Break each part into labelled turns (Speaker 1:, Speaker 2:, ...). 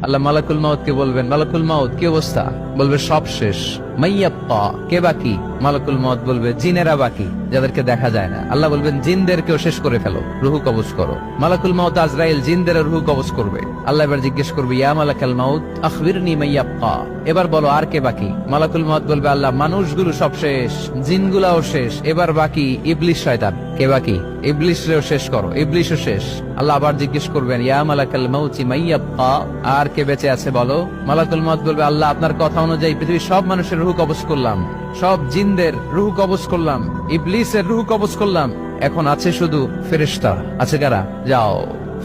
Speaker 1: আল্লাহ মালাকুল মাউত কে বলবেন, মালাকুল মাউত কি অবস্থা? বলবে সব শেষ। মাইয়াপ্পা, কে বাকি? মালাকুল মাউত বলবে জিনেরা বাকি, যাদেরকে দেখা যায় না। আল্লাহ বলবেন জিনদেরকেও শেষ করে ফেলো, রুহু কবজ করো। মালাকুল মাউত আজরাইল জিনদের রুহু কবজ করবে। আল্লাহ এবার জিজ্ঞেস করবে, ইয়া মালাকাল মাউত আখবিরনি মাইয়াপ্পা, এবার বলো আর কে বাকি? মালাকুল মাউত বলবে, আল্লাহ মানুষগুলো সব শেষ, জিনগুলাও শেষ, এবার বাকি ইবলিস শয়তান। কে বাকি? ইবলিসরেও শেষ করো, ইবলিসও শেষ। আল্লাহ আবার জিজ্ঞেস করবেন, ইয়া মালাকাল মাউতি মাইয়াব্বা, আর কে বেঁচে আছে বলো? মালাকুল মাউত বলবে, আল্লাহ আপনার কথা অনুযায়ী পৃথিবীর সব মানুষের রুহু কবজ করলাম, সব জিনদের রুহু কবজ করলাম, ইবলিসের রুহু কবজ করলাম, এখন আছে শুধু ফেরেশতা। আছে কারা? যাও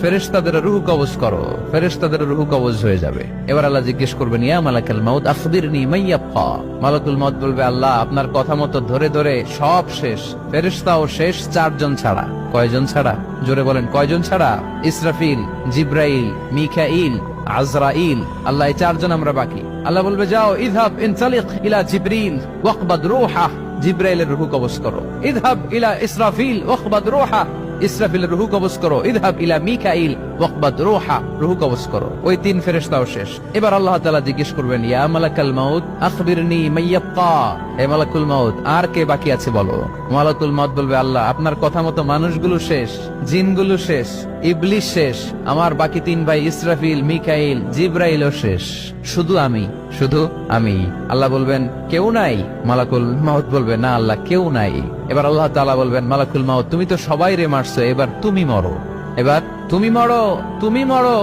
Speaker 1: ফেরেশতাদের রুহু কবজ করো। ফেরেশতাদের রুহু কবজ হয়ে যাবে। এবার আল্লাহ জিজ্ঞেস করবেন, ইয়া মালাকাল মাউত আখবিরনি মাইয়াব্বা। মালাকুল মাউত বলবে, আল্লাহ আপনার কথা মতো ধরে ধরে সব শেষ, ফেরেশতাও শেষ, 4 জন ছাড়া। কয়জন ছাড়া? জোরে বলেন, কয়জন ছাড়া? ইসরাফিল, জিব্রাইল, মিকাইল, আজরাইল। আল্লাহ এই 4 জন আমরা বাকি। আল্লাহ বলবে, যাও ইযহাব ইনতালিক ইলা জিবরিল ওয়াকবাদ রূহা, জিব্রাইলের রুহু কবজ করো। ইযহাব ইলা ইসরাফিল ওয়াকবাদ রূহা, ইসরাফিলের রুহু কবজ করো। ইযহাব ইলা মিকাইল ওয়াকবাদ রূহা, রুহু কবজ করো। ওই 3 ফেরেশতাও শেষ। এবার আল্লাহ তাআলা জিজ্ঞেস করবেন, ইয়া মালাকাল মাউত আখবিরনি মাইয়াব্বা, হে মালাকুল মাউত আর কে বাকি আছে বলো? মালাকুল মাউত বলবে, আল্লাহ আপনার কথা মতো মানুষগুলো শেষ, জিনগুলো শেষ, ইবলিস শেষ, আমার বাকি 3 ভাই ইসরাফিল, মিকাইল, জিব্রাইলও শেষ, শুধু আমি, শুধু আমি। আল্লাহ বলবেন, কেউ নাই? মালাকুল মাউত বলবে, না আল্লাহ কেউ নাই। এবার আল্লাহ তাআলা বলবেন, মালাকুল মাউত তুমি তো সবাই রে মারছো, এবার তুমি মরো, এবার তুমি মরো, তুমি মরো।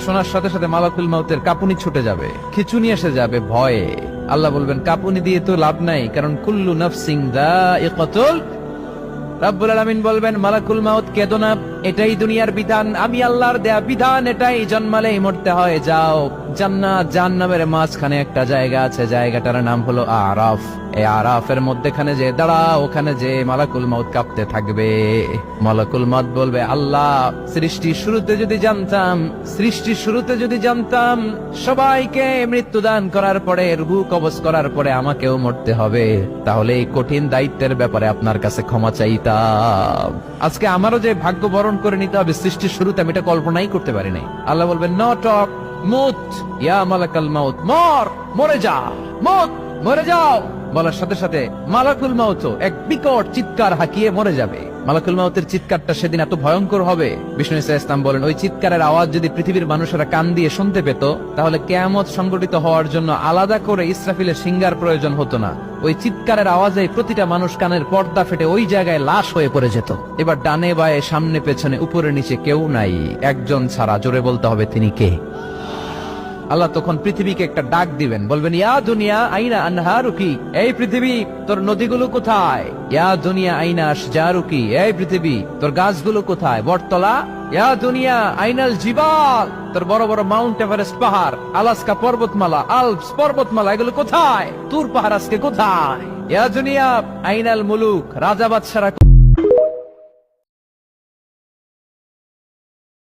Speaker 1: শোনার সাথে সাথে মালাকুল মাউতের কাঁপুনি ছুটে যাবে, খিচুনি এসে যাবে ভয়ে। আল্লাহ বলবেন, কাঁপুনি দিয়ে তো লাভ নাই, কারণ কুল্লু নাফসিন যায়িকাতুল। রব্বুল আলামিন বলবেন, মালাকুল মাউত কেঁদো না, এটাই দুনিয়ার বিধান, আমি আল্লাহর দেয়া বিধান, এটাই জন্মালেই মরতে হয়। যাও, জান্নাত জাহান্নামের মাঝখানে একটা জায়গা আছে, জায়গাটার নাম হলো আরাফ। এই আরাফের মধ্যখানে যে দাঁড়াও, ওখানে যে মালাকুল মাউত কাঁপতে থাকবে। মালাকুল মাউত বলবে, আল্লাহ সৃষ্টির শুরুতে যদি জানতাম, সৃষ্টির শুরুতে যদি জানতাম সবাইকে মৃত্যুদান করার পরে, রুহু কবজ করার পরে আমাকেও মরতে হবে, তাহলে এই কঠিন দায়িত্বের ব্যাপারে আপনার কাছে ক্ষমা চাইতাম। আজকে আমারও যে ভাগ্য বরণ করে নিতে হবে সৃষ্টির শুরুতে, আমি এটা কল্পনাই করতে পারি নাই। আল্লাহ বলবেন, নো টক, মুত ইয়া মালাকাল মাউত, মর, মরে যা, মুত, মরে যাও। বলার সাথে সাথে মালাকুল মাউত এক বিকট চিৎকার হাঁকিয়ে মরে যাবে। মালাকুল মাউতের চিৎকারটা সেদিন এত ভয়ঙ্কর হবে, বিষ্ণু ইসা ইসলাম বলেন, ওই চিৎকারের আওয়াজ যদি পৃথিবীর মানুষেরা কান দিয়ে শুনতে পেত, তাহলে কিয়ামত সংগঠিত হওয়ার জন্য আলাদা করে ইসরাফিলের সিঙ্গার প্রয়োজন হতো না। ওই চিৎকারের আওয়াজে প্রতিটা মানুষ কানের পর্দা ফেটে ওই জায়গায় লাশ হয়ে পড়ে যেত। এবার ডানে বায়ে সামনে পেছনে উপরে নিচে কেউ নাই, একজন ছাড়া। জোরে বলতে হবে, তিনি কে? আল্লাহ তখন পৃথিবীকে একটা ডাক দিবেন, বলবেন, ইয়া দুনিয়া আইনা আনহারুকি, এই পৃথিবী তোর নদীগুলো কোথায়? ইয়া দুনিয়া আইনা আশজারুকি, এই পৃথিবী তোর গাছগুলো কোথায়? বটতলা। ইয়া দুনিয়া আইনাল জিবাল, তোর বড় বড় মাউন্ট এভারেস্ট পাহাড়, আলাস্কা পর্বতমালা, আলপস পর্বতমালা, এগুলো কোথায়? তুর পাহাড় আজকে কোথায়? ইয়া দুনিয়া আইনাল মুলুক, রাজা বাদশারা